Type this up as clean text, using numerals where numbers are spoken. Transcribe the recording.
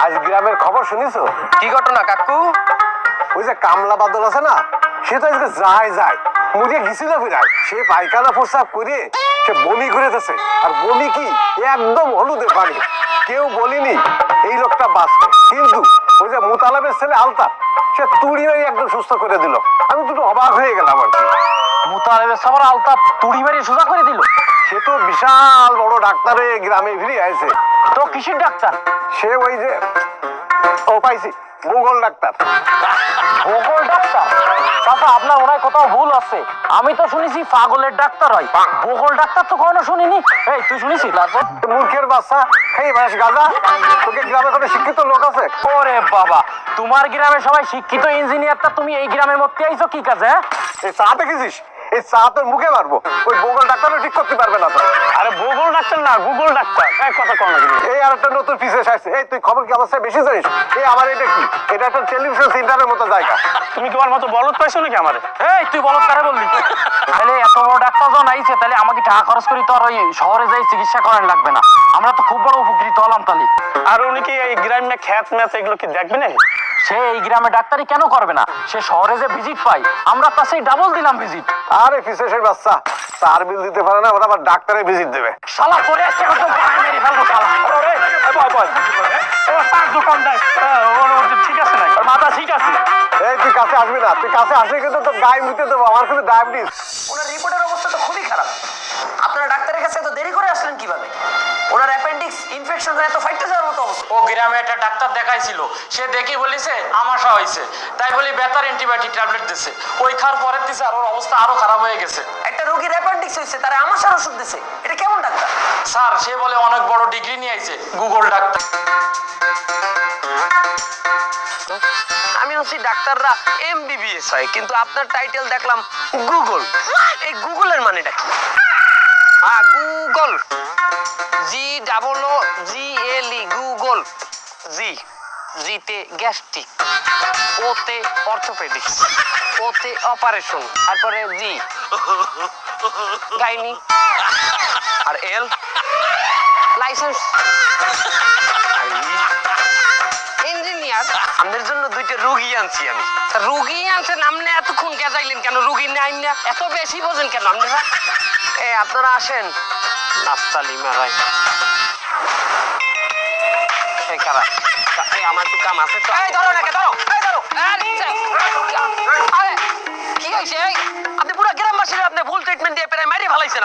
আজ গ্রামের খবর শুনিছো? কি ঘটনা কাকু? ওই যে কামলা বাদল আছে না, সে তো আজকে যায় মুড়িয়ে গেছিল ফিরায়। সে পায়খানা প্রস্রাব করে সে বমি করেতেছে। আর বমি কি একদম হলুদে পানি। কেউ বলিনি এই লোকটা বাঁচবে, কিন্তু ওই যে মুতালাবের ছেলে আলতাফ, সে তুড়ি হয়ে একদম সুস্থ করে দিল। আমি দুটো অবাক হয়ে গেলাম আর কি। মুতালেবের সামনে আলতাফ তুড়ি মারিয়ে সোজা করে দিল? সে তো বিশাল বড় ডাক্তারে গ্রামে ফিরে আছে। তো কিসের ডাক্তার? সে ওই যে ও পাইছি, ভূগোল ডাক্তার। ভূগোল ডাক্তার? চাচা আপনার ওনার কোথাও ভুল আছে। আমি তো শুনেছি পাগলের ডাক্তার হয়, ভূগোল ডাক্তার তো কখনো শুনিনি। এই তুই শুনেছিস? মূর্খের বাচ্চা, খেয়ে বাস গাঁজা। তোকে গ্রামে কোনো শিক্ষিত লোক আছে? ওরে বাবা, তোমার গ্রামে সবাই শিক্ষিত ইঞ্জিনিয়ারটা, তুমি এই গ্রামের মধ্যে আইছো কি কাজে? এই চা দেখেছিস? এই চা তোর মুখে মারবো। ওই ভূগোল ডাক্তারও ঠিক করতে পারবে না তো। আরে ভূগোল ডাক্তার না, গুগল ডাক্তার। এক কথা কম না। এই আর একটা নতুন পিসে আসছে। এই তুই খবর কি আমার সাথে বেশি জানিস? এই আমার এটা কি? এটা একটা টেলিভিশন সেন্টারের মতো জায়গা। তুমি কি আমার মতো বলদ পাইছো নাকি আমারে? এই তুই বলদ কারে বললি? তাহলে এত বড় ডাক্তার যখন আইছে, তাহলে আমাকে টাকা খরচ করি তো আর ওই শহরে যাই চিকিৎসা করার লাগবে না। আমরা তো খুব বড় উপকৃত হলাম তাহলে। আর উনি কি এই গ্রামে খ্যাত ম্যাচ এগুলো কি দেখবে না? সে এই গ্রামে ডাক্তারি কেন করবে না? সে শহরে যে ভিজিট পাই, আমরা তার সেই ডাবল দিলাম ভিজিট। আরে পিসের বাচ্চা, চার বিল দিতে পারে না, ওরা আবার ডাক্তারে ভিজিট দেবে। শালা করে আসছে একদম পায়ে মেরে ফেলবো শালা। তার দোকান দেয়, ঠিক আছে না? মাথা ঠিক আছে। এই তুই কাছে আসবি না, তুই কাছে আসলে কিন্তু তোর গায়ে মুতে দেবো। আমার কিন্তু ডায়াবেটিস। ওনার রিপোর্টের অবস্থা তো খুবই খারাপ। আপনারা ডাক্তারের কাছে এত দেরি করে আসলেন কিভাবে? ওনার অ্যাপেন্ডিক্স ইনফেকশন হয়ে এত ফাইটে যাওয়ার মতো অবস্থা। ও গ্রামে একটা ডাক্তার দেখাইছিল, সে দেখি বলেছে আমাশা হয়েছে, তাই বলি ব্যথার অ্যান্টিবায়োটিক ট্যাবলেট দিছে। ওই খাওয়ার পরের দিছে আর ওর অবস্থা আরো খারাপ হয়ে গেছে। একটা রোগীর অ্যাপেন্ডিক্স হয়েছে, তারা আমাশার ওষুধ দিছে। এটা কেমন ডাক্তার? স্যার, সে বলে অনেক বড় ডিগ্রি নিয়ে আইছে, গুগল ডাক্তার। আমি হচ্ছি ডাক্তাররা এমবিবিএস হয়, কিন্তু আপনার টাইটেল দেখলাম গুগল। এই গুগলের মানেটা কি? হ্যাঁ, গুগল, GOOGLE, গুগল। জিতে গ্যাস্ট্রিক, ওতে অর্থোপেডিক্স, ওতে অপারেশন, তারপরে জি গাইনি, আর এল লাইসেন্স। ইঞ্জিনিয়ার। আমাদের জন্য দুইটা রুগী আনছি আমি। রুগী আনছেন আপনি? এতক্ষণ গেজাইলেন কেন? রুগী নাই না, এত বেশি বোঝেন কেন আপনারা? আপনারা আসেন। নাস্তালি মারাই এই কারা? আমার একটু কাম আছে তো। এই ধরো নাকি, ধরো, এই ধরো। আরে কি হয়েছে? আপনি পুরো গ্রামবাসীরা আপনি ভুল ট্রিটমেন্ট দিয়ে প্রায় মেরে ফেলাইছেন।